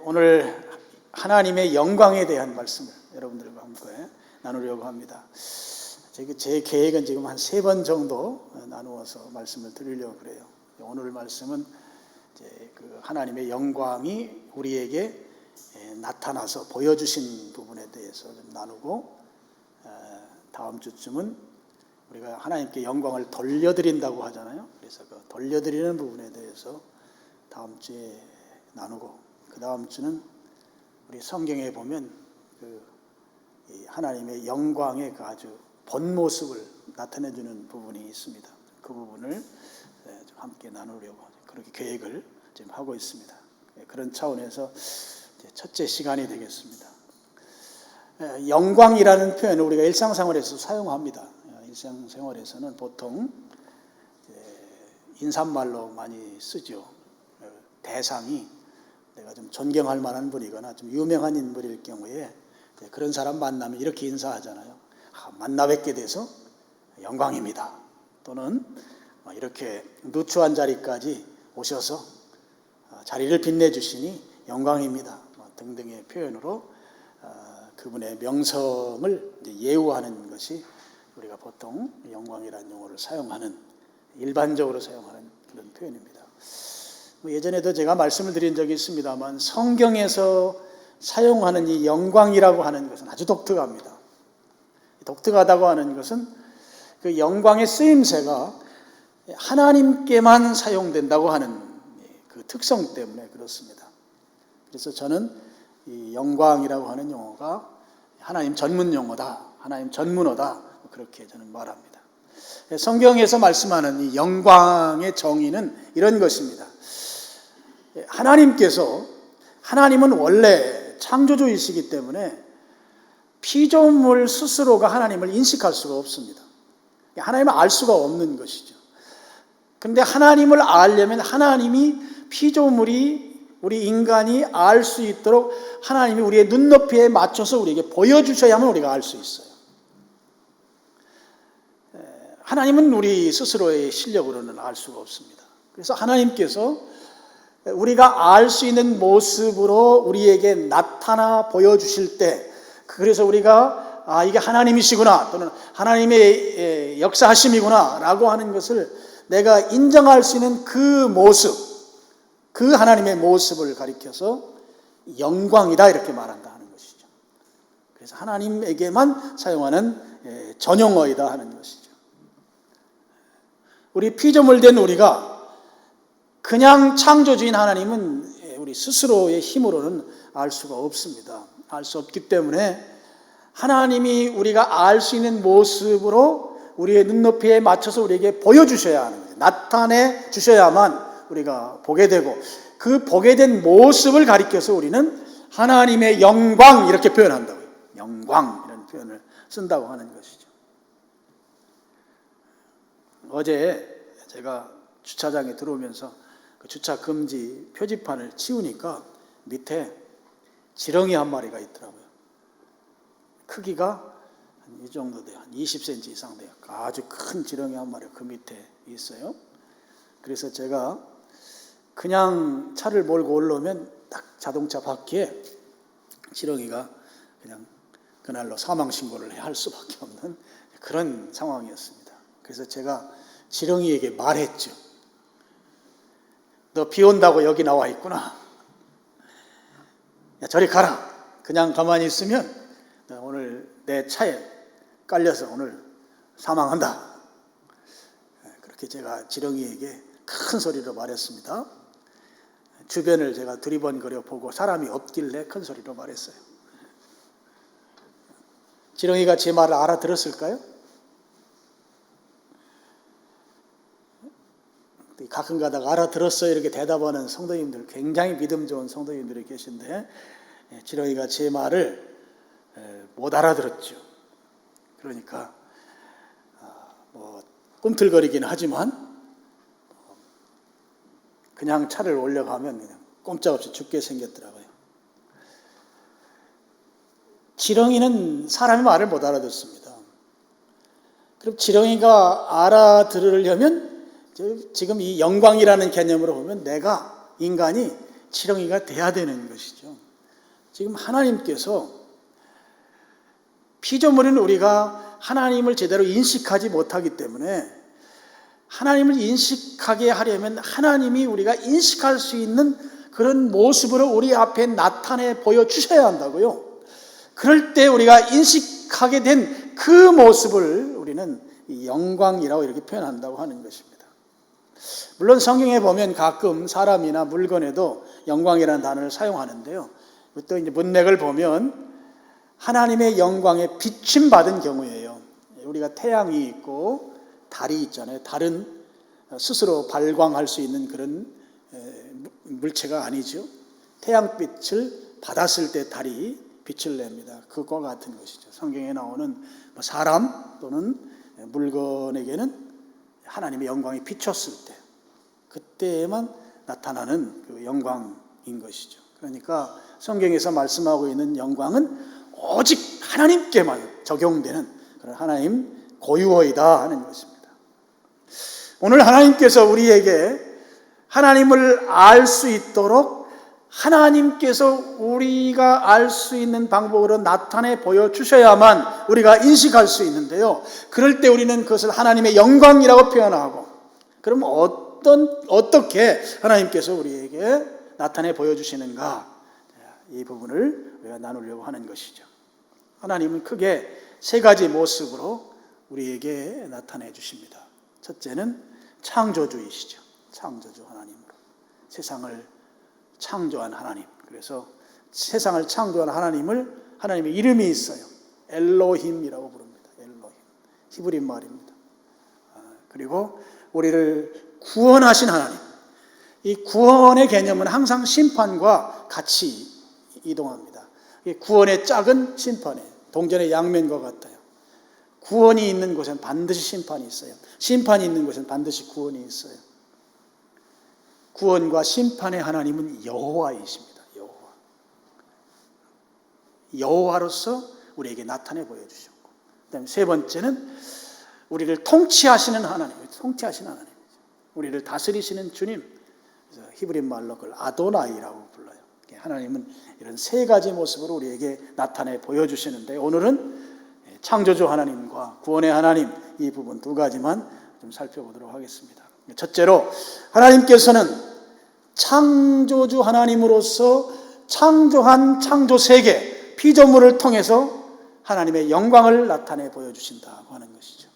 오늘 하나님의 영광에 대한 말씀을 여러분들과 함께 나누려고 합니다. 제 계획은 지금 한 3번 정도 나누어서 말씀을 드리려고 그래요. 오늘 말씀은 이제 그 하나님의 영광이 우리에게 나타나서 보여주신 부분에 대해서 좀 나누고, 다음 주쯤은 우리가 하나님께 영광을 돌려드린다고 하잖아요. 그래서 그 돌려드리는 부분에 대해서 다음 주에 나누고, 그 다음 주는 우리 성경에 보면 그 하나님의 영광의 그 아주 본 모습을 나타내주는 부분이 있습니다. 그 부분을 좀 함께 나누려고 그렇게 계획을 지금 하고 있습니다. 그런 차원에서 첫째 시간이 되겠습니다. 영광이라는 표현을 우리가 일상생활에서 사용합니다. 일상생활에서는 보통 인사말로 많이 쓰죠. 대상이 내가 좀 존경할 만한 분이거나 좀 유명한 인물일 경우에 그런 사람 만나면 이렇게 인사하잖아요. 만나 뵙게 돼서 영광입니다. 또는 이렇게 누추한 자리까지 오셔서 자리를 빛내주시니 영광입니다. 등등의 표현으로 그분의 명성을 예우하는 것이 우리가 보통 영광이라는 용어를 사용하는, 일반적으로 사용하는 그런 표현입니다. 예전에도 제가 말씀을 드린 적이 있습니다만, 성경에서 사용하는 이 영광이라고 하는 것은 아주 독특합니다. 독특하다고 하는 것은 그 영광의 쓰임새가 하나님께만 사용된다고 하는 그 특성 때문에 그렇습니다. 그래서 저는 이 영광이라고 하는 용어가 하나님 전문 용어다, 하나님 전문어다, 그렇게 저는 말합니다. 성경에서 말씀하는 이 영광의 정의는 이런 것입니다. 하나님은 원래 창조주이시기 때문에 피조물 스스로가 하나님을 인식할 수가 없습니다. 하나님을 알 수가 없는 것이죠. 그런데 하나님을 알려면 하나님이 피조물이, 우리 인간이 알 수 있도록 하나님이 우리의 눈높이에 맞춰서 우리에게 보여주셔야만 우리가 알 수 있어요. 하나님은 우리 스스로의 실력으로는 알 수가 없습니다. 그래서 하나님께서 우리가 알 수 있는 모습으로 우리에게 나타나 보여주실 때, 그래서 우리가 이게 하나님이시구나, 또는 하나님의 역사하심이구나 라고 하는 것을 내가 인정할 수 있는 그 모습, 그 하나님의 모습을 가리켜서 영광이다 이렇게 말한다 하는 것이죠. 그래서 하나님에게만 사용하는 전용어이다 하는 것이죠. 우리 피조물 된 우리가 그냥 창조주인 하나님은 우리 스스로의 힘으로는 알 수가 없습니다. 알 수 없기 때문에 하나님이 우리가 알 수 있는 모습으로 우리의 눈높이에 맞춰서 우리에게 보여주셔야 하는 거예요. 나타내 주셔야만 우리가 보게 되고, 그 보게 된 모습을 가리켜서 우리는 하나님의 영광 이렇게 표현한다고요. 영광 이런 표현을 쓴다고 하는 것이죠. 어제 제가 주차장에 들어오면서 그 주차 금지 표지판을 치우니까 밑에 지렁이 한 마리가 있더라고요. 크기가 한 이 정도 돼요. 한 20cm 이상 돼요. 아주 큰 지렁이 한 마리가 그 밑에 있어요. 그래서 제가 그냥 차를 몰고 올라오면 딱 자동차 바퀴에 지렁이가 그냥 그날로 사망신고를 할 수밖에 없는 그런 상황이었습니다. 그래서 제가 지렁이에게 말했죠. 너 비 온다고 여기 나와 있구나. 야, 저리 가라. 그냥 가만히 있으면 오늘 내 차에 깔려서 오늘 사망한다. 그렇게 제가 지렁이에게 큰 소리로 말했습니다. 주변을 제가 두리번거려 보고 사람이 없길래 큰 소리로 말했어요. 지렁이가 제 말을 알아들었을까요? 가끔 가다가 알아들었어요 이렇게 대답하는 성도님들, 굉장히 믿음 좋은 성도님들이 계신데, 지렁이가 제 말을 못 알아들었죠. 그러니까 꿈틀거리긴 하지만 그냥 차를 올려가면 그냥 꼼짝없이 죽게 생겼더라고요. 지렁이는 사람의 말을 못 알아듣습니다. 그럼 지렁이가 알아들으려면 지금 이 영광이라는 개념으로 보면 내가, 인간이 지렁이가 돼야 되는 것이죠. 지금 하나님께서 피조물인 우리가 하나님을 제대로 인식하지 못하기 때문에 하나님을 인식하게 하려면 하나님이 우리가 인식할 수 있는 그런 모습으로 우리 앞에 나타내 보여주셔야 한다고요. 그럴 때 우리가 인식하게 된 그 모습을 우리는 영광이라고 이렇게 표현한다고 하는 것입니다. 물론 성경에 보면 가끔 사람이나 물건에도 영광이라는 단어를 사용하는데요. 또 이제 문맥을 보면 하나님의 영광에 비침받은 경우예요. 우리가 태양이 있고 달이 있잖아요. 달은 스스로 발광할 수 있는 그런 물체가 아니죠. 태양빛을 받았을 때 달이 빛을 냅니다. 그것과 같은 것이죠. 성경에 나오는 사람 또는 물건에게는 하나님의 영광이 비쳤을 때 그때에만 나타나는 그 영광인 것이죠. 그러니까 성경에서 말씀하고 있는 영광은 오직 하나님께만 적용되는 그런 하나님 고유어이다 하는 것입니다. 오늘 하나님께서 우리에게 하나님을 알 수 있도록 하나님께서 우리가 알 수 있는 방법으로 나타내 보여주셔야만 우리가 인식할 수 있는데요. 그럴 때 우리는 그것을 하나님의 영광이라고 표현하고, 그럼 어떻게 하나님께서 우리에게 나타내 보여주시는가? 이 부분을 우리가 나누려고 하는 것이죠. 하나님은 크게 세 가지 모습으로 우리에게 나타내 주십니다. 첫째는 창조주이시죠. 창조주 하나님으로 세상을 창조한 하나님. 그래서 세상을 창조한 하나님의 이름이 있어요. 엘로힘이라고 부릅니다. 엘로힘. 히브리 말입니다. 그리고 우리를 구원하신 하나님. 이 구원의 개념은 항상 심판과 같이 이동합니다. 구원의 짝은 심판이에요. 동전의 양면과 같아요. 구원이 있는 곳엔 반드시 심판이 있어요. 심판이 있는 곳엔 반드시 구원이 있어요. 구원과 심판의 하나님은 여호와이십니다. 여호와로서 우리에게 나타내 보여주셨고, 그다음에 세 번째는 우리를 통치하시는 하나님이죠. 우리를 다스리시는 주님. 그래서 히브리 말로 그걸 아도나이라고 불러요. 하나님은 이런 세 가지 모습으로 우리에게 나타내 보여주시는데, 오늘은 창조주 하나님과 구원의 하나님, 이 부분 두 가지만 좀 살펴보도록 하겠습니다. 첫째로 하나님께서는 창조주 하나님으로서 창조한 창조 세계, 피조물을 통해서 하나님의 영광을 나타내 보여주신다고 하는 것이죠.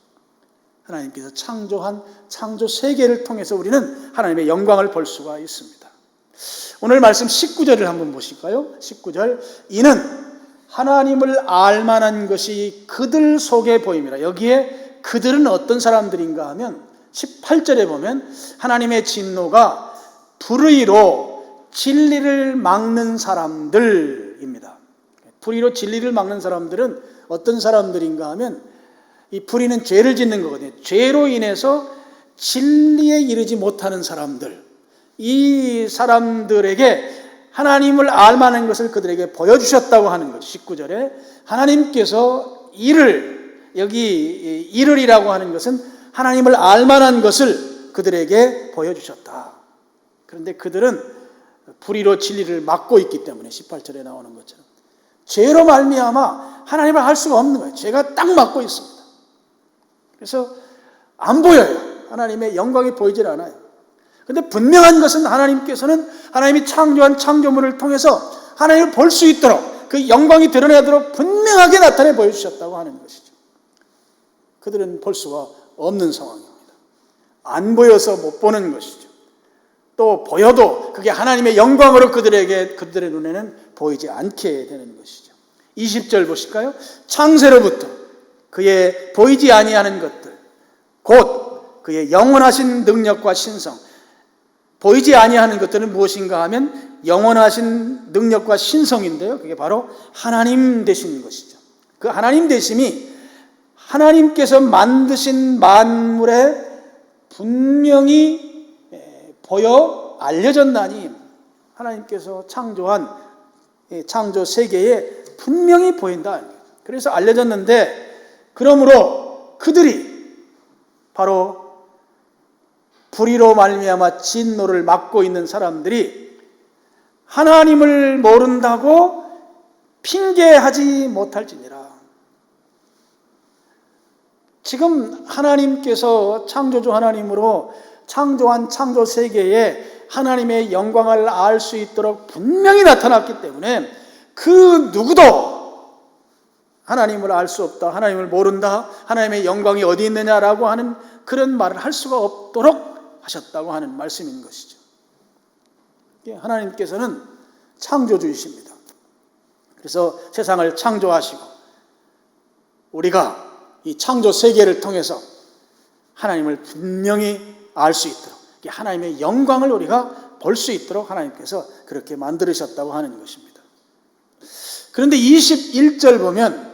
하나님께서 창조한 창조 세계를 통해서 우리는 하나님의 영광을 볼 수가 있습니다. 오늘 말씀 19절을 한번 보실까요? 19절, 이는 하나님을 알만한 것이 그들 속에 보임이라. 여기에 그들은 어떤 사람들인가 하면 18절에 보면 하나님의 진노가 불의로 진리를 막는 사람들입니다. 불의로 진리를 막는 사람들은 어떤 사람들인가 하면, 이 불의는 죄를 짓는 거거든요. 죄로 인해서 진리에 이르지 못하는 사람들, 이 사람들에게 하나님을 알만한 것을 그들에게 보여주셨다고 하는 거죠. 19절에 하나님께서 여기 이르리라고 하는 것은 하나님을 알만한 것을 그들에게 보여주셨다. 그런데 그들은 불의로 진리를 막고 있기 때문에 18절에 나오는 것처럼 죄로 말미암아 하나님을 알 수가 없는 거예요. 죄가 딱 막고 있습니다. 그래서 안 보여요. 하나님의 영광이 보이질 않아요. 그런데 분명한 것은 하나님께서는 하나님이 창조한 창조물을 통해서 하나님을 볼 수 있도록, 그 영광이 드러나도록 분명하게 나타내 보여주셨다고 하는 것이죠. 그들은 볼 수가 없는 상황입니다. 안 보여서 못 보는 것이죠. 또 보여도 그게 하나님의 영광으로 그들의 눈에는 보이지 않게 되는 것이죠. 20절 보실까요? 창세로부터 그의 보이지 아니하는 것들, 곧 그의 영원하신 능력과 신성. 보이지 아니하는 것들은 무엇인가 하면 영원하신 능력과 신성인데요, 그게 바로 하나님 되신 것이죠. 그 하나님 되심이 하나님께서 만드신 만물에 분명히 보여 알려졌나니, 하나님께서 창조한 창조 세계에 분명히 보인다. 그래서 알려졌는데, 그러므로 그들이 바로 불의로 말미암아 진노를 막고 있는 사람들이 하나님을 모른다고 핑계하지 못할지니라. 지금 하나님께서 창조주 하나님으로 창조한 창조 세계에 하나님의 영광을 알 수 있도록 분명히 나타났기 때문에 그 누구도 하나님을 알 수 없다, 하나님을 모른다, 하나님의 영광이 어디 있느냐라고 하는 그런 말을 할 수가 없도록 하셨다고 하는 말씀인 것이죠. 하나님께서는 창조주이십니다. 그래서 세상을 창조하시고 우리가 이 창조 세계를 통해서 하나님을 분명히 알 수 있도록, 하나님의 영광을 우리가 볼 수 있도록 하나님께서 그렇게 만들으셨다고 하는 것입니다. 그런데 21절 보면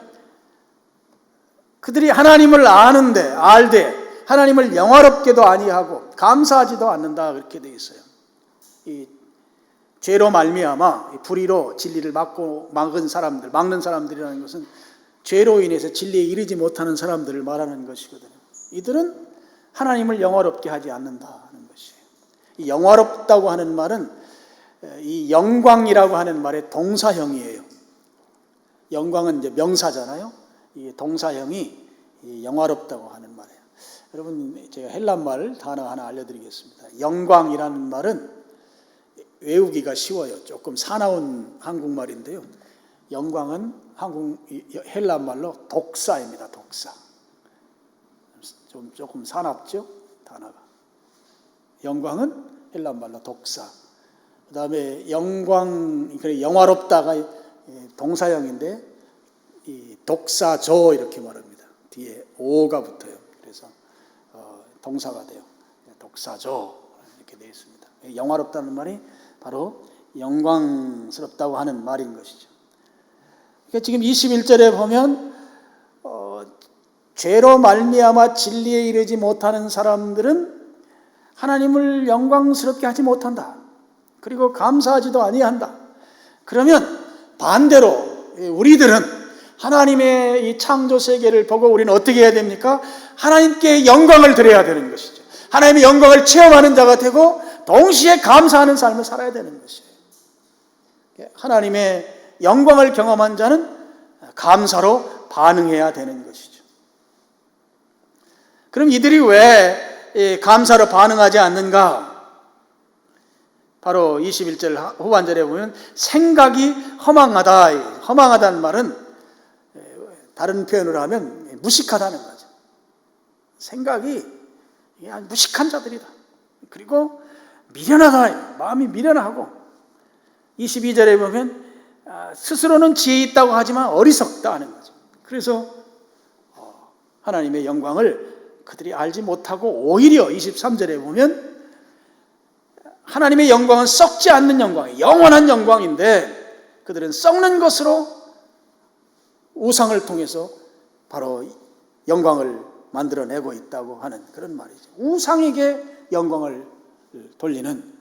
그들이 하나님을 알되 하나님을 영화롭게도 아니하고 감사하지도 않는다, 그렇게 되어 있어요. 이 죄로 말미암아 불의로 진리를 막는 사람들이라는 것은 죄로 인해서 진리에 이르지 못하는 사람들을 말하는 것이거든요. 이들은 하나님을 영화롭게 하지 않는다 하는 것이에요. 이 영화롭다고 하는 말은 이 영광이라고 하는 말의 동사형이에요. 영광은 이제 명사잖아요. 이 동사형이 영화롭다고 하는 말이에요. 여러분, 제가 헬란말 단어 하나 알려드리겠습니다. 영광이라는 말은 외우기가 쉬워요. 조금 사나운 한국말인데요. 영광은 헬란말로 독사입니다. 독사. 조금 사납죠? 단어가. 영광은 헬란말로 독사. 그 다음에 영화롭다가 동사형인데 이 독사조 이렇게 말합니다. 뒤에 오가 붙어요. 그래서 동사가 돼요. 독사조 이렇게 되어 있습니다. 영화롭다는 말이 바로 영광스럽다고 하는 말인 것이죠. 그러니까 지금 21절에 보면 죄로 말미암아 진리에 이르지 못하는 사람들은 하나님을 영광스럽게 하지 못한다. 그리고 감사하지도 아니한다. 그러면 반대로 우리들은 하나님의 이 창조 세계를 보고 우리는 어떻게 해야 됩니까? 하나님께 영광을 드려야 되는 것이죠. 하나님의 영광을 체험하는 자가 되고 동시에 감사하는 삶을 살아야 되는 것이에요. 하나님의 영광을 경험한 자는 감사로 반응해야 되는 것이죠. 그럼 이들이 왜 감사로 반응하지 않는가? 바로 21절 후반절에 보면 생각이 허망하다. 허망하다는 말은 다른 표현으로 하면 무식하다는 거죠. 생각이 무식한 자들이다. 그리고 미련하다. 마음이 미련하고 22절에 보면 스스로는 지혜 있다고 하지만 어리석다 하는 거죠. 그래서 하나님의 영광을 그들이 알지 못하고 오히려 23절에 보면 하나님의 영광은 썩지 않는 영광이에요. 영원한 영광인데 그들은 썩는 것으로 우상을 통해서 바로 영광을 만들어내고 있다고 하는 그런 말이죠. 우상에게 영광을 돌리는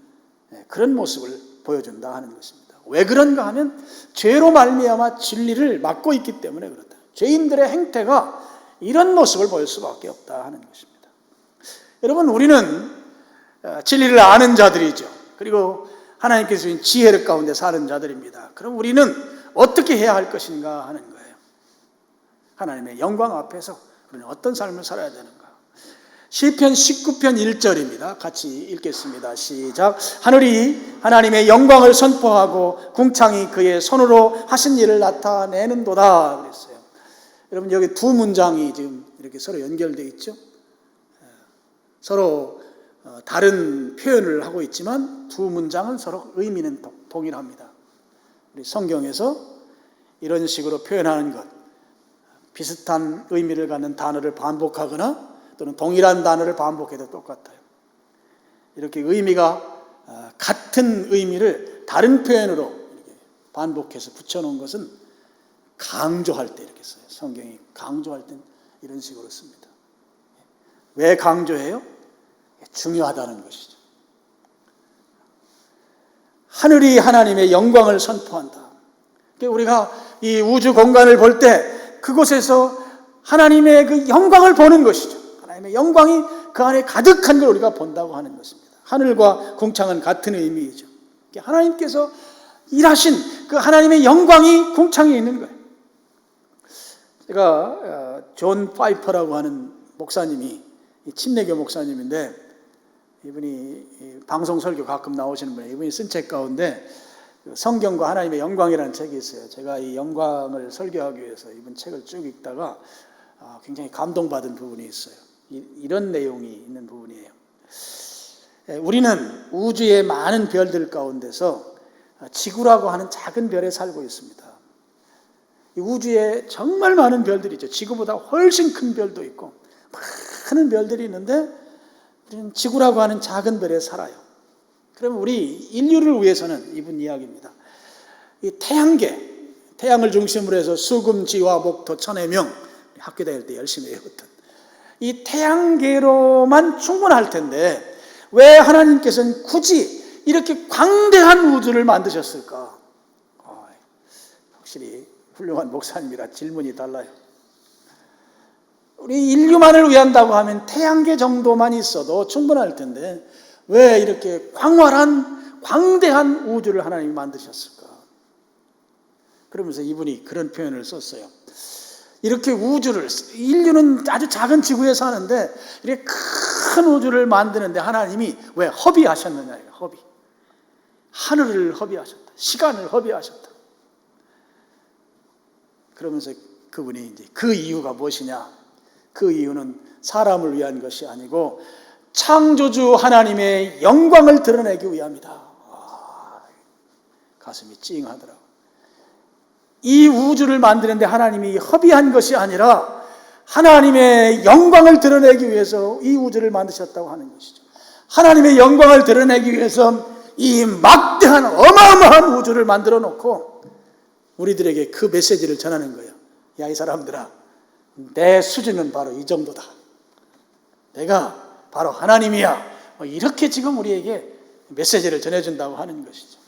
그런 모습을 보여준다 하는 것입니다. 왜 그런가 하면 죄로 말미암아 진리를 막고 있기 때문에 그렇다. 죄인들의 행태가 이런 모습을 보일 수밖에 없다 하는 것입니다. 여러분, 우리는 진리를 아는 자들이죠. 그리고 하나님께서 주신 지혜를 가운데 사는 자들입니다. 그럼 우리는 어떻게 해야 할 것인가 하는 거예요. 하나님의 영광 앞에서 우리는 어떤 삶을 살아야 되는가. 시편 19편 1절입니다. 같이 읽겠습니다. 시작. 하늘이 하나님의 영광을 선포하고 궁창이 그의 손으로 하신 일을 나타내는도다 그랬어요. 여러분, 여기 두 문장이 지금 이렇게 서로 연결되어 있죠. 서로 다른 표현을 하고 있지만 두 문장은 서로 의미는 동일합니다. 우리 성경에서 이런 식으로 표현하는 것, 비슷한 의미를 갖는 단어를 반복하거나 또는 동일한 단어를 반복해도 똑같아요. 이렇게 의미가 같은 의미를 다른 표현으로 이렇게 반복해서 붙여놓은 것은 강조할 때 이렇게 써요. 성경이 강조할 땐 이런 식으로 씁니다. 왜 강조해요? 중요하다는 것이죠. 하늘이 하나님의 영광을 선포한다. 우리가 이 우주 공간을 볼 때 그곳에서 하나님의 그 영광을 보는 것이죠. 하나님의 영광이 그 안에 가득한 걸 우리가 본다고 하는 것입니다. 하늘과 궁창은 같은 의미이죠. 하나님께서 일하신 그 하나님의 영광이 궁창에 있는 거예요. 제가 존 파이퍼라고 하는 목사님이 침례교 목사님인데 이분이 방송 설교 가끔 나오시는 분이에요. 이분이 쓴 책 가운데 성경과 하나님의 영광이라는 책이 있어요. 제가 이 영광을 설교하기 위해서 이분 책을 쭉 읽다가 굉장히 감동받은 부분이 있어요. 이런 내용이 있는 부분이에요. 우리는 우주의 많은 별들 가운데서 지구라고 하는 작은 별에 살고 있습니다. 이 우주에 정말 많은 별들이 있죠. 지구보다 훨씬 큰 별도 있고 많은 별들이 있는데 우리는 지구라고 하는 작은 별에 살아요. 그러면 우리 인류를 위해서는 이분 이야기입니다. 이 태양계, 태양을 중심으로 해서 수금, 지화, 목토, 천해명, 학교 다닐 때 열심히 외웠던 이 태양계로만 충분할 텐데 왜 하나님께서는 굳이 이렇게 광대한 우주를 만드셨을까? 확실히 훌륭한 목사님이라 질문이 달라요. 우리 인류만을 위한다고 하면 태양계 정도만 있어도 충분할 텐데 왜 이렇게 광활한 광대한 우주를 하나님이 만드셨을까? 그러면서 이분이 그런 표현을 썼어요. 이렇게 우주를, 인류는 아주 작은 지구에 사는데 이렇게 큰 우주를 만드는데 하나님이 왜 허비하셨느냐? 허비. 하늘을 허비하셨다. 시간을 허비하셨다. 그러면서 그분이 이제 그 이유가 무엇이냐? 그 이유는 사람을 위한 것이 아니고 창조주 하나님의 영광을 드러내기 위함이다. 가슴이 찡하더라고요. 이 우주를 만드는데 하나님이 허비한 것이 아니라 하나님의 영광을 드러내기 위해서 이 우주를 만드셨다고 하는 것이죠. 하나님의 영광을 드러내기 위해서 이 막대한 어마어마한 우주를 만들어 놓고 우리들에게 그 메시지를 전하는 거예요. 야, 이 사람들아, 내 수준은 바로 이 정도다. 내가 바로 하나님이야. 이렇게 지금 우리에게 메시지를 전해준다고 하는 것이죠.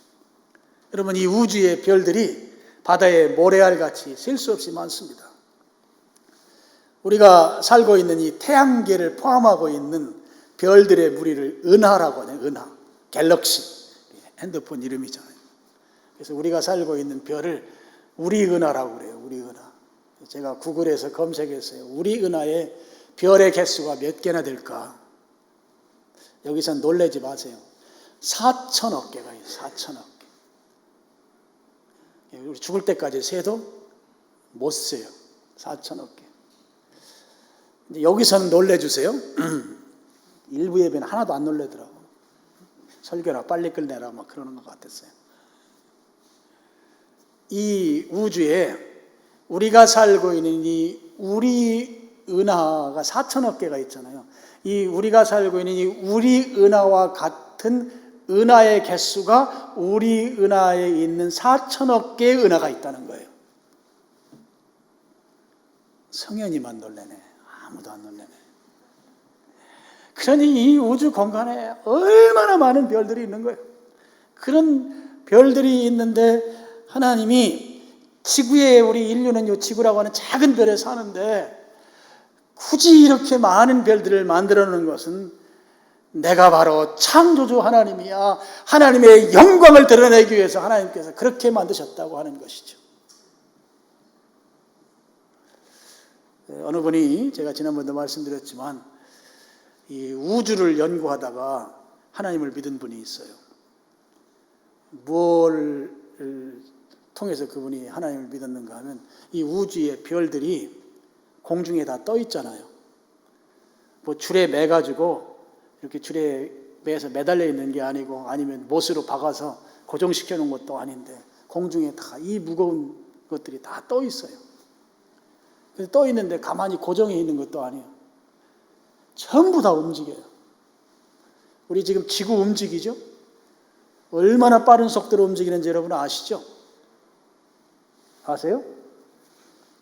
여러분, 이 우주의 별들이 바다의 모래알같이 셀 수 없이 많습니다. 우리가 살고 있는 이 태양계를 포함하고 있는 별들의 무리를 은하라고 하네요. 은하, 갤럭시, 핸드폰 이름이잖아요. 그래서 우리가 살고 있는 별을 우리 은하라고 그래요. 우리 은하. 제가 구글에서 검색했어요. 우리 은하의 별의 개수가 몇 개나 될까? 여기서 놀라지 마세요. 4천억 개가 있어요. 4천억 개. 우리 죽을 때까지 세도 못 세요. 4천억 개. 이제 여기서는 놀래주세요. 일부 예배는 하나도 안 놀래더라고. 설교나 빨리 끝내라 막 그러는 것 같았어요. 이 우주에 우리가 살고 있는 이 우리 은하가 4천억 개가 있잖아요. 이 우리가 살고 있는 이 우리 은하와 같은 은하의 개수가 우리 은하에 있는 4천억 개의 은하가 있다는 거예요. 성현이만 놀래네. 아무도 안 놀래네. 그러니 이 우주 공간에 얼마나 많은 별들이 있는 거예요. 그런 별들이 있는데 하나님이 지구에 우리 인류는 이 지구라고 하는 작은 별에 사는데 굳이 이렇게 많은 별들을 만들어 놓은 것은 내가 바로 창조주 하나님이야. 하나님의 영광을 드러내기 위해서 하나님께서 그렇게 만드셨다고 하는 것이죠. 어느 분이 제가 지난번에도 말씀드렸지만 이 우주를 연구하다가 하나님을 믿은 분이 있어요. 무엇을 통해서 그분이 하나님을 믿었는가 하면 이 우주의 별들이 공중에 다 떠 있잖아요. 뭐 줄에 매가지고 이렇게 줄에 매서 매달려 있는 게 아니고 아니면 못으로 박아서 고정시켜 놓은 것도 아닌데 공중에 다 이 무거운 것들이 다 떠 있어요. 그래서 떠 있는데 가만히 고정해 있는 것도 아니에요. 전부 다 움직여요. 우리 지금 지구 움직이죠? 얼마나 빠른 속도로 움직이는지 여러분 아시죠? 아세요?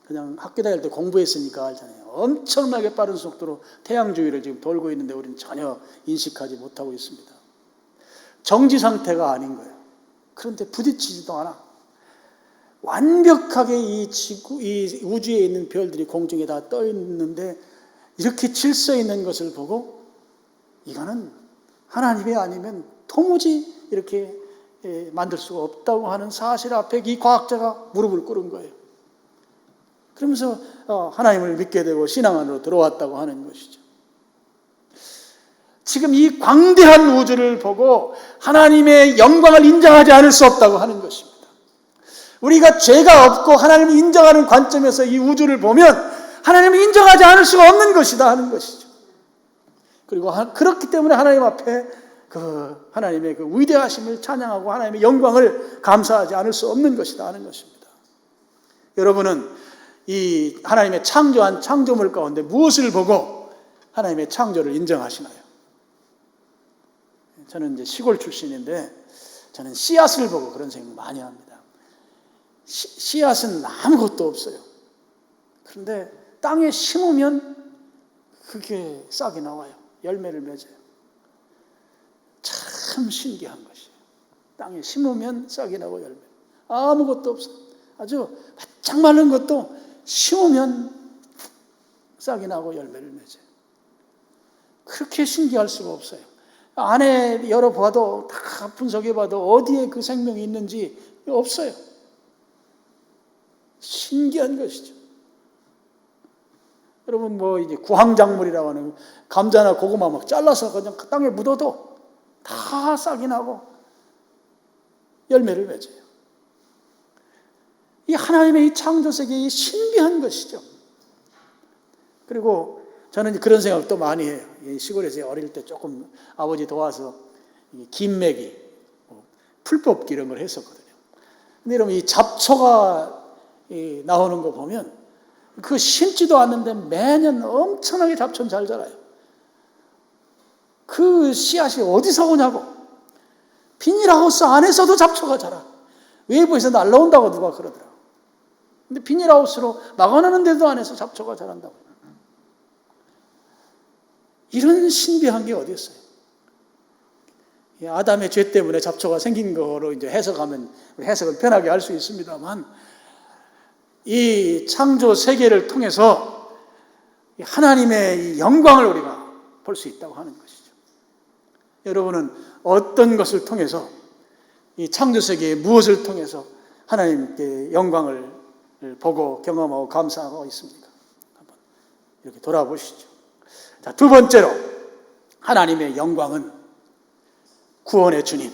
그냥 학교 다닐 때 공부했으니까 알잖아요. 엄청나게 빠른 속도로 태양 주위를 지금 돌고 있는데 우리는 전혀 인식하지 못하고 있습니다. 정지 상태가 아닌 거예요. 그런데 부딪히지도 않아. 완벽하게 이 우주에 있는 별들이 공중에 다 떠 있는데 이렇게 질서 있는 것을 보고 이거는 하나님이 아니면 도무지 이렇게 만들 수가 없다고 하는 사실 앞에 이 과학자가 무릎을 꿇은 거예요. 그러면서 하나님을 믿게 되고 신앙 안으로 들어왔다고 하는 것이죠. 지금 이 광대한 우주를 보고 하나님의 영광을 인정하지 않을 수 없다고 하는 것입니다. 우리가 죄가 없고 하나님을 인정하는 관점에서 이 우주를 보면 하나님을 인정하지 않을 수가 없는 것이다 하는 것이죠. 그리고 그렇기 때문에 하나님 앞에 하나님의 그 위대하심을 찬양하고 하나님의 영광을 감사하지 않을 수 없는 것이다 하는 것입니다. 여러분은 이 하나님의 창조한 창조물 가운데 무엇을 보고 하나님의 창조를 인정하시나요? 저는 이제 시골 출신인데 저는 씨앗을 보고 그런 생각 많이 합니다. 씨앗은 아무것도 없어요. 그런데 땅에 심으면 그게 싹이 나와요. 열매를 맺어요. 참 신기한 것이에요. 땅에 심으면 싹이 나고 열매. 아무것도 없어. 아주 바짝 마른 것도 심으면 싹이 나고 열매를 맺어요. 그렇게 신기할 수가 없어요. 안에 열어봐도 다 분석해봐도 어디에 그 생명이 있는지 없어요. 신기한 것이죠. 여러분 이제 구황작물이라고 하는 감자나 고구마 막 잘라서 그냥 땅에 묻어도 다 싹이 나고 열매를 맺어요. 이 하나님의 이 창조 세계의 신비한 것이죠. 그리고 저는 그런 생각도 많이 해요. 시골에서 어릴 때 조금 아버지 도와서 김매기, 풀 뽑기 이런 걸 했었거든요. 근데 여러분 이 잡초가 나오는 거 보면 그 심지도 않는데 매년 엄청나게 잡초는 잘 자라요. 그 씨앗이 어디서 오냐고. 비닐하우스 안에서도 잡초가 자라. 외부에서 날라온다고 누가 그러더라고요. 근데 비닐하우스로 막아놓는 데도 안에서 잡초가 자란다고. 이런 신비한 게 어디 있어요? 아담의 죄 때문에 잡초가 생긴 거로 이제 해석하면 해석은 편하게 할 수 있습니다만 이 창조 세계를 통해서 하나님의 이 영광을 우리가 볼 수 있다고 하는 것이죠. 여러분은 어떤 것을 통해서 이 창조 세계의 무엇을 통해서 하나님께 영광을 보고 경험하고 감사하고 있습니까? 한번 이렇게 돌아보시죠. 자, 두 번째로 하나님의 영광은 구원의 주님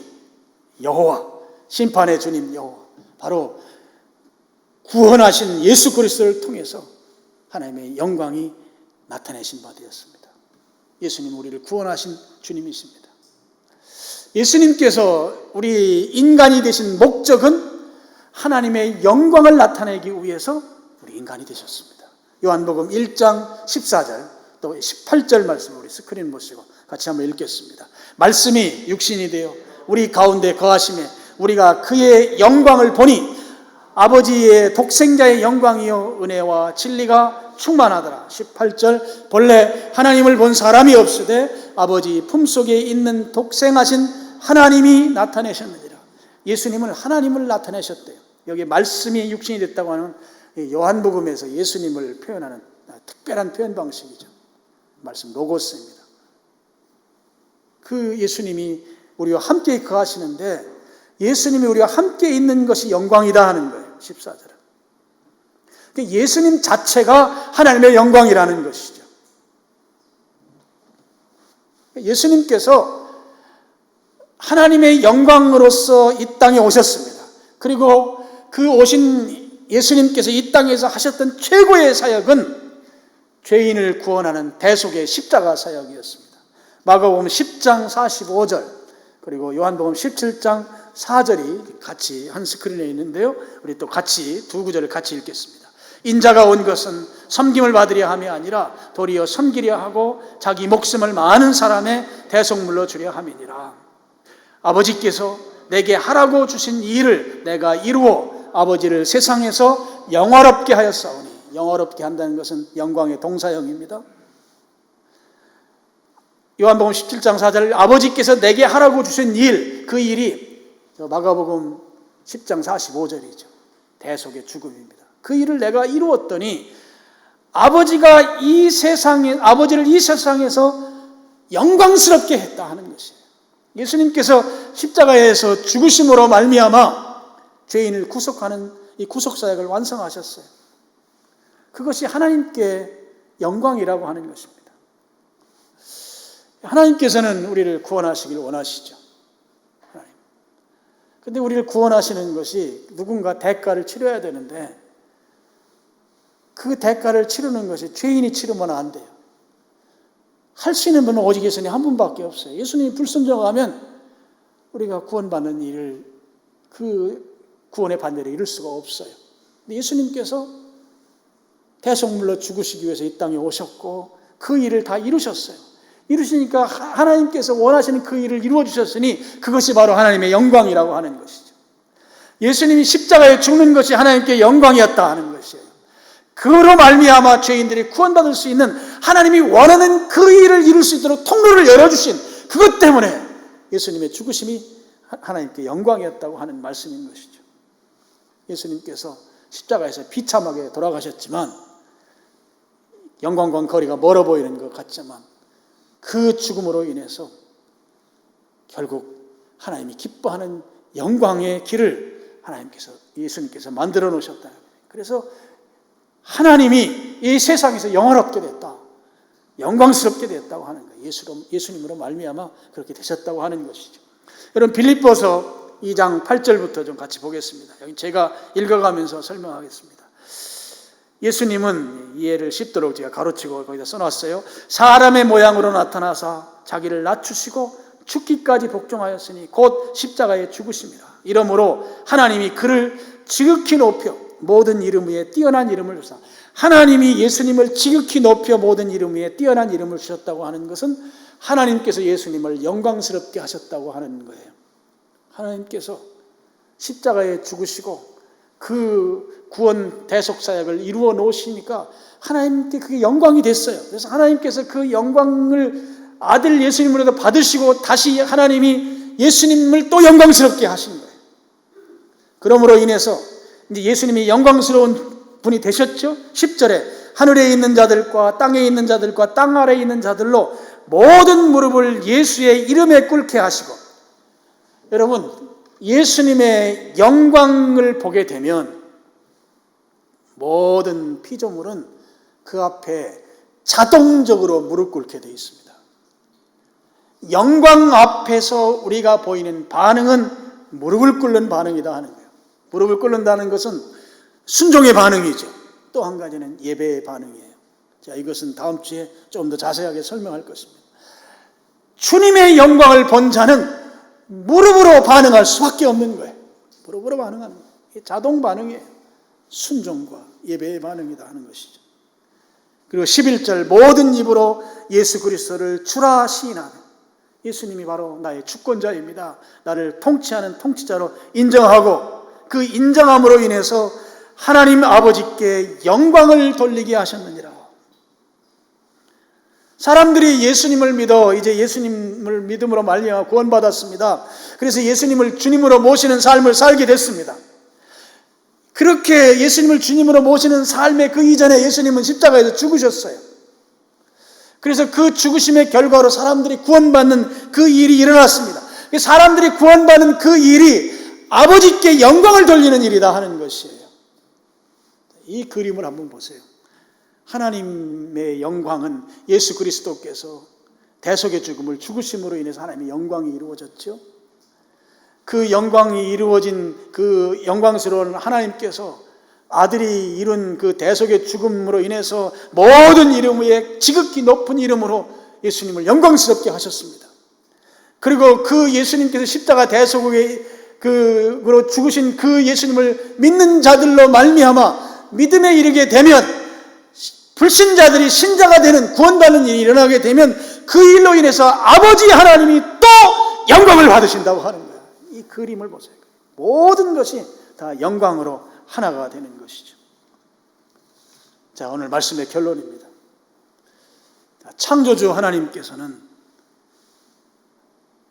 여호와, 심판의 주님 여호와, 바로 구원하신 예수 그리스도를 통해서 하나님의 영광이 나타내신 바 되었습니다. 예수님 우리를 구원하신 주님이십니다. 예수님께서 우리 인간이 되신 목적은 하나님의 영광을 나타내기 위해서 우리 인간이 되셨습니다. 요한복음 1장 14절 또 18절 말씀을 우리 스크린 보시고 같이 한번 읽겠습니다. 말씀이 육신이 되어 우리 가운데 거하심에 우리가 그의 영광을 보니 아버지의 독생자의 영광이요 은혜와 진리가 충만하더라. 18절 본래 하나님을 본 사람이 없으되 아버지 품속에 있는 독생하신 하나님이 나타내셨느니라. 예수님은 하나님을 나타내셨대요. 여기 말씀이 육신이 됐다고 하는 요한복음에서 예수님을 표현하는 특별한 표현 방식이죠. 말씀 로고스입니다. 그 예수님이 우리와 함께 거하시는데 예수님이 우리와 함께 있는 것이 영광이다 하는 거예요. 14절은. 예수님 자체가 하나님의 영광이라는 것이죠. 예수님께서 하나님의 영광으로서 이 땅에 오셨습니다. 그리고 그 오신 예수님께서 이 땅에서 하셨던 최고의 사역은 죄인을 구원하는 대속의 십자가 사역이었습니다. 마가복음 10장 45절 그리고 요한복음 17장 4절이 같이 한 스크린에 있는데요. 우리 또 같이 두 구절을 같이 읽겠습니다. 인자가 온 것은 섬김을 받으려 함이 아니라 도리어 섬기려 하고 자기 목숨을 많은 사람의 대속물로 주려 함이니라. 아버지께서 내게 하라고 주신 이 일을 내가 이루어 아버지를 세상에서 영화롭게 하였사오니, 영화롭게 한다는 것은 영광의 동사형입니다. 요한복음 17장 4절 아버지께서 내게 하라고 주신 일, 그 일이 마가복음 10장 45절이죠. 대속의 죽음입니다. 그 일을 내가 이루었더니 아버지를 이 세상에서 영광스럽게 했다 하는 것이에요. 예수님께서 십자가에서 죽으심으로 말미암아 죄인을 구속하는 이 구속사역을 완성하셨어요. 그것이 하나님께 영광이라고 하는 것입니다. 하나님께서는 우리를 구원하시길 원하시죠. 그런데 우리를 구원하시는 것이 누군가 대가를 치러야 되는데 그 대가를 치르는 것이 죄인이 치르면 안 돼요. 할 수 있는 분은 오직 예수님 한 분밖에 없어요. 예수님이 불순종하면 우리가 구원받는 일을, 그 구원의 반열에 이룰 수가 없어요. 근데 예수님께서 대속물로 죽으시기 위해서 이 땅에 오셨고 그 일을 다 이루셨어요. 이루시니까 하나님께서 원하시는 그 일을 이루어 주셨으니 그것이 바로 하나님의 영광이라고 하는 것이죠. 예수님이 십자가에 죽는 것이 하나님께 영광이었다 하는 것이에요. 그로 말미암아 죄인들이 구원받을 수 있는 하나님이 원하는 그 일을 이룰 수 있도록 통로를 열어주신 그것 때문에 예수님의 죽으심이 하나님께 영광이었다고 하는 말씀인 것이죠. 예수님께서 십자가에서 비참하게 돌아가셨지만 영광과 거리가 멀어 보이는 것 같지만 그 죽음으로 인해서 결국 하나님이 기뻐하는 영광의 길을 예수님께서 만들어 놓으셨다는 거예요. 그래서 하나님이 이 세상에서 영원롭게 됐다, 영광스럽게 됐다고 하는 거예요. 예수님으로 말미암아 그렇게 되셨다고 하는 것이죠. 여러분, 빌립보서 2장 8절부터 좀 같이 보겠습니다. 여기 제가 읽어가면서 설명하겠습니다. 예수님은 이해를 쉽도록 제가 가로치고 거기다 써놨어요. 사람의 모양으로 나타나사 자기를 낮추시고 죽기까지 복종하였으니 곧 십자가에 죽으심이라. 이러므로 하나님이 그를 지극히 높여 모든 이름 위에 뛰어난 이름을 주사. 하나님이 예수님을 지극히 높여 모든 이름 위에 뛰어난 이름을 주셨다고 하는 것은 하나님께서 예수님을 영광스럽게 하셨다고 하는 거예요. 하나님께서 십자가에 죽으시고 그 구원 대속 사역을 이루어 놓으시니까 하나님께 그게 영광이 됐어요. 그래서 하나님께서 그 영광을 아들 예수님으로도 받으시고 다시 하나님이 예수님을 또 영광스럽게 하신 거예요. 그러므로 인해서 이제 예수님이 영광스러운 분이 되셨죠. 10절에 하늘에 있는 자들과 땅에 있는 자들과 땅 아래에 있는 자들로 모든 무릎을 예수의 이름에 꿇게 하시고. 여러분, 예수님의 영광을 보게 되면 모든 피조물은 그 앞에 자동적으로 무릎 꿇게 되어 있습니다. 영광 앞에서 우리가 보이는 반응은 무릎을 꿇는 반응이다 하는 거예요. 무릎을 꿇는다는 것은 순종의 반응이죠. 또 한 가지는 예배의 반응이에요. 자, 이것은 다음 주에 좀 더 자세하게 설명할 것입니다. 주님의 영광을 본 자는 무릎으로 반응할 수밖에 없는 거예요. 무릎으로 반응하는 거예요. 자동 반응이에요. 순종과 예배의 반응이다 하는 것이죠. 그리고 11절 모든 입으로 예수 그리스도를 주라 시인하는, 예수님이 바로 나의 주권자입니다, 나를 통치하는 통치자로 인정하고 그 인정함으로 인해서 하나님 아버지께 영광을 돌리게 하셨느니라. 사람들이 예수님을 믿어 이제 예수님을 믿음으로 말미암아 구원받았습니다. 그래서 예수님을 주님으로 모시는 삶을 살게 됐습니다. 그렇게 예수님을 주님으로 모시는 삶의 그 이전에 예수님은 십자가에서 죽으셨어요. 그래서 그 죽으심의 결과로 사람들이 구원받는 그 일이 일어났습니다. 사람들이 구원받는 그 일이 아버지께 영광을 돌리는 일이다 하는 것이에요. 이 그림을 한번 보세요. 하나님의 영광은 예수 그리스도께서 대속의 죽음을 죽으심으로 인해서 하나님의 영광이 이루어졌죠. 그 영광이 이루어진 그 영광스러운 하나님께서 아들이 이룬 그 대속의 죽음으로 인해서 모든 이름 위에 지극히 높은 이름으로 예수님을 영광스럽게 하셨습니다. 그리고 그 예수님께서 십자가 대속의 그로 죽으신 그 예수님을 믿는 자들로 말미암아 믿음에 이르게 되면 불신자들이 신자가 되는 구원받는 일이 일어나게 되면 그 일로 인해서 아버지 하나님이 또 영광을 받으신다고 하는 거예요. 이 그림을 보세요. 모든 것이 다 영광으로 하나가 되는 것이죠. 자, 오늘 말씀의 결론입니다. 창조주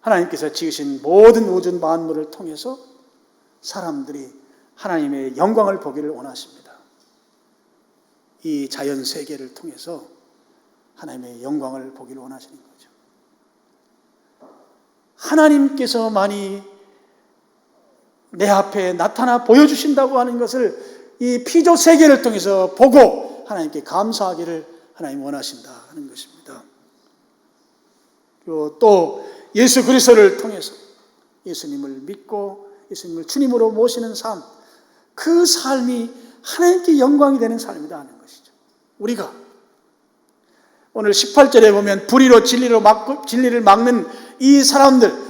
하나님께서 지으신 모든 우주 만물을 통해서 사람들이 하나님의 영광을 보기를 원하십니다. 이 자연 세계를 통해서 하나님의 영광을 보기를 원하시는 거죠. 하나님께서만이 내 앞에 나타나 보여주신다고 하는 것을 이 피조 세계를 통해서 보고 하나님께 감사하기를 하나님 원하신다 하는 것입니다. 그리고 또 예수 그리스도를 통해서 예수님을 믿고 예수님을 주님으로 모시는 삶, 그 삶이 하나님께 영광이 되는 삶이다 하는 것이죠. 우리가 오늘 18절에 보면 불의로 진리를 막는 이 사람들,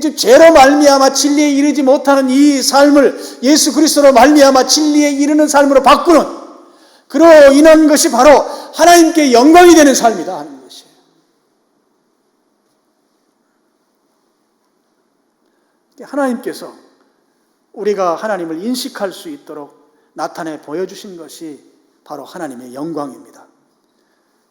즉 죄로 말미암아 진리에 이르지 못하는 이 삶을 예수 그리스도로 말미암아 진리에 이르는 삶으로 바꾸는, 그로 인한 것이 바로 하나님께 영광이 되는 삶이다 하는 것이에요. 하나님께서 우리가 하나님을 인식할 수 있도록 나타내 보여주신 것이 바로 하나님의 영광입니다.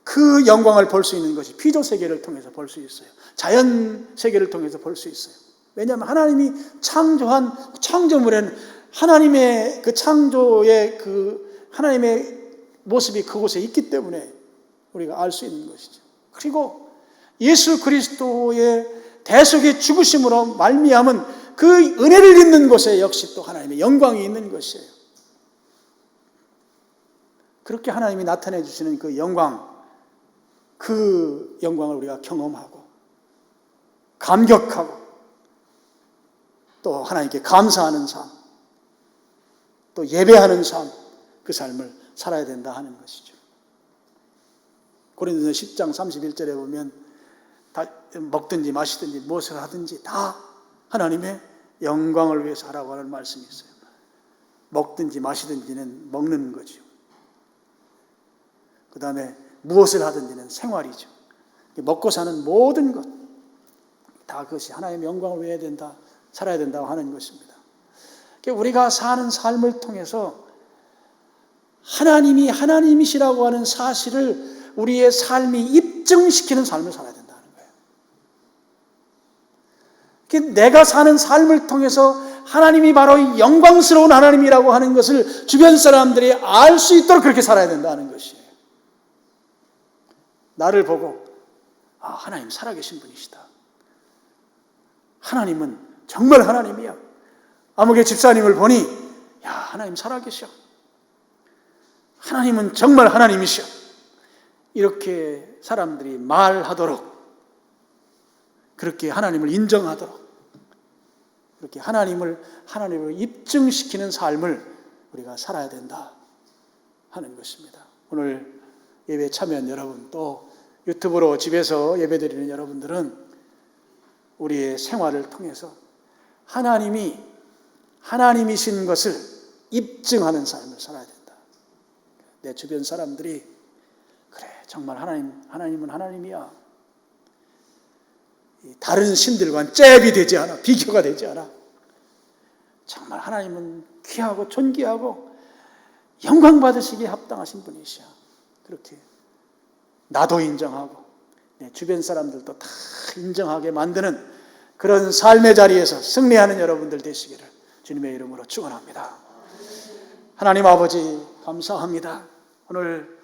그 영광을 볼 수 있는 것이 피조 세계를 통해서 볼 수 있어요. 자연 세계를 통해서 볼 수 있어요. 왜냐하면 하나님이 창조한 창조물에는 하나님의 그 창조의 그 하나님의 모습이 그곳에 있기 때문에 우리가 알 수 있는 것이죠. 그리고 예수 그리스도의 대속의 죽으심으로 말미암은 그 은혜를 입는 곳에 역시 또 하나님의 영광이 있는 것이에요. 그렇게 하나님이 나타내 주시는 그 영광을 우리가 경험하고 감격하고 또 하나님께 감사하는 삶, 또 예배하는 삶, 그 삶을 살아야 된다 하는 것이죠. 고린도서 10장 31절에 보면 다 먹든지 마시든지 무엇을 하든지 다 하나님의 영광을 위해서 하라고 하는 말씀이 있어요. 먹든지 마시든지는 먹는 거죠. 그 다음에 무엇을 하든지는 생활이죠. 먹고 사는 모든 것, 다 그것이 하나님의 영광을 위해야 된다, 살아야 된다고 하는 것입니다. 우리가 사는 삶을 통해서 하나님이 하나님이시라고 하는 사실을 우리의 삶이 입증시키는 삶을 살아야 된다는 거예요. 내가 사는 삶을 통해서 하나님이 바로 영광스러운 하나님이라고 하는 것을 주변 사람들이 알 수 있도록 그렇게 살아야 된다는 것이에요. 나를 보고 하나님 살아계신 분이시다. 하나님은 정말 하나님이야. 아무개 집사님을 보니 하나님 살아계셔. 하나님은 정말 하나님이셔. 이렇게 사람들이 말하도록, 그렇게 하나님을 인정하도록, 그렇게 하나님을 입증시키는 삶을 우리가 살아야 된다 하는 것입니다. 오늘 예배에 참여한 여러분, 또 유튜브로 집에서 예배드리는 여러분들은 우리의 생활을 통해서 하나님이 하나님이신 것을 입증하는 삶을 살아야 된다. 내 주변 사람들이 그래, 정말 하나님은 하나님이야. 다른 신들과는 잽이 되지 않아. 비교가 되지 않아. 정말 하나님은 귀하고 존귀하고 영광 받으시기에 합당하신 분이시야. 그렇게 나도 인정하고 내 주변 사람들도 다 인정하게 만드는 그런 삶의 자리에서 승리하는 여러분들 되시기를 주님의 이름으로 축원합니다. 하나님 아버지 감사합니다. 오늘